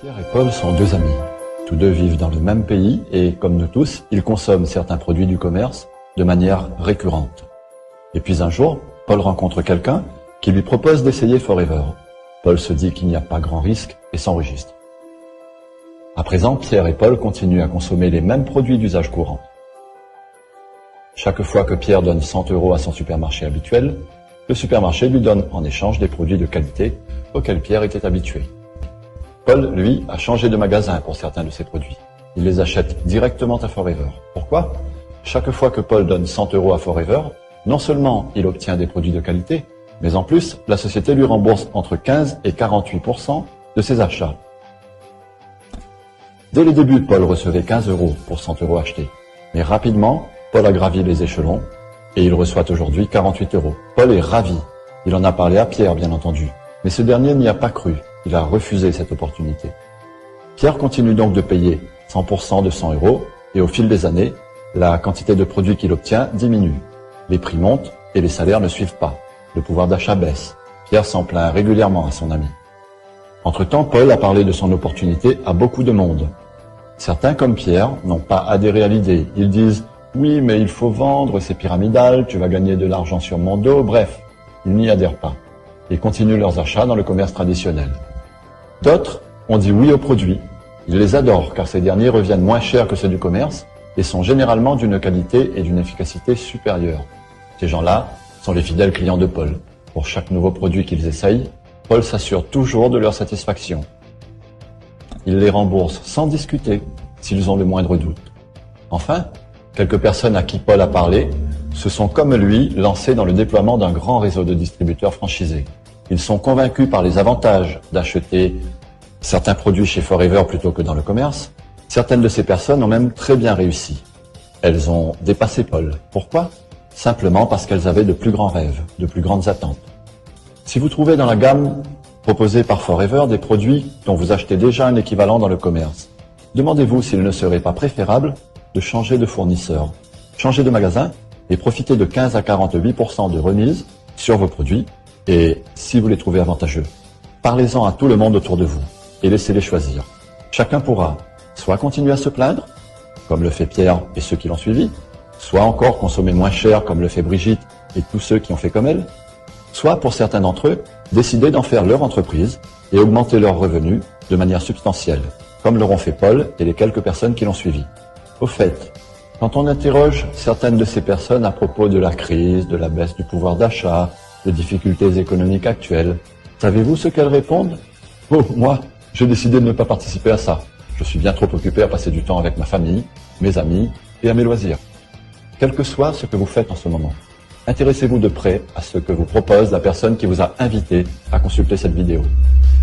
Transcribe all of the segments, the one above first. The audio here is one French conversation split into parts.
Pierre et Paul sont deux amis. Tous deux vivent dans le même pays et, comme nous tous, ils consomment certains produits du commerce de manière récurrente. Et puis un jour, Paul rencontre quelqu'un qui lui propose d'essayer Forever. Paul se dit qu'il n'y a pas grand risque et s'enregistre. À présent, Pierre et Paul continuent à consommer les mêmes produits d'usage courant. Chaque fois que Pierre donne 100 € à son supermarché habituel, le supermarché lui donne en échange des produits de qualité auxquels Pierre était habitué. Paul, lui, a changé de magasin pour certains de ses produits. Il les achète directement à Forever. Pourquoi ? Chaque fois que Paul donne 100 € à Forever, non seulement il obtient des produits de qualité, mais en plus, la société lui rembourse entre 15 et 48% de ses achats. Dès les débuts, Paul recevait 15 € pour 100 € achetés. Mais rapidement, Paul a gravi les échelons et il reçoit aujourd'hui 48 €. Paul est ravi. Il en a parlé à Pierre, bien entendu. Mais ce dernier n'y a pas cru. Il a refusé cette opportunité. Pierre continue donc de payer 100% de 100 € et au fil des années, la quantité de produits qu'il obtient diminue. Les prix montent et les salaires ne suivent pas. Le pouvoir d'achat baisse. Pierre s'en plaint régulièrement à son ami. Entre-temps, Paul a parlé de son opportunité à beaucoup de monde. Certains, comme Pierre, n'ont pas adhéré à l'idée. Ils disent « Oui, mais il faut vendre, c'est pyramidal, tu vas gagner de l'argent sur mon dos », bref, ils n'y adhèrent pas. Ils continuent leurs achats dans le commerce traditionnel. D'autres ont dit oui aux produits. Ils les adorent car ces derniers reviennent moins chers que ceux du commerce et sont généralement d'une qualité et d'une efficacité supérieures. Ces gens-là sont les fidèles clients de Paul. Pour chaque nouveau produit qu'ils essayent, Paul s'assure toujours de leur satisfaction. Il les rembourse sans discuter s'ils ont le moindre doute. Enfin, quelques personnes à qui Paul a parlé se sont comme lui lancées dans le déploiement d'un grand réseau de distributeurs franchisés. Ils sont convaincus par les avantages d'acheter certains produits chez Forever plutôt que dans le commerce. Certaines de ces personnes ont même très bien réussi. Elles ont dépassé Paul. Pourquoi ? Simplement parce qu'elles avaient de plus grands rêves, de plus grandes attentes. Si vous trouvez dans la gamme proposée par Forever des produits dont vous achetez déjà un équivalent dans le commerce, demandez-vous s'il ne serait pas préférable de changer de fournisseur, changer de magasin et profiter de 15 à 48% de remise sur vos produits. Et si vous les trouvez avantageux, parlez-en à tout le monde autour de vous et laissez-les choisir. Chacun pourra soit continuer à se plaindre, comme le fait Pierre et ceux qui l'ont suivi, soit encore consommer moins cher, comme le fait Brigitte et tous ceux qui ont fait comme elle, soit pour certains d'entre eux, décider d'en faire leur entreprise et augmenter leurs revenus de manière substantielle, comme l'auront fait Paul et les quelques personnes qui l'ont suivi. Au fait, quand on interroge certaines de ces personnes à propos de la crise, de la baisse du pouvoir d'achat, des difficultés économiques actuelles, savez-vous ce qu'elles répondent ? Oh, moi, j'ai décidé de ne pas participer à ça. Je suis bien trop occupé à passer du temps avec ma famille, mes amis et à mes loisirs. Quel que soit ce que vous faites en ce moment, intéressez-vous de près à ce que vous propose la personne qui vous a invité à consulter cette vidéo.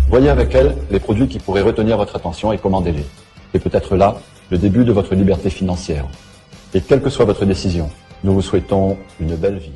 Voyez avec elle les produits qui pourraient retenir votre attention et commandez-les. C'est peut-être là le début de votre liberté financière. Et quelle que soit votre décision, nous vous souhaitons une belle vie.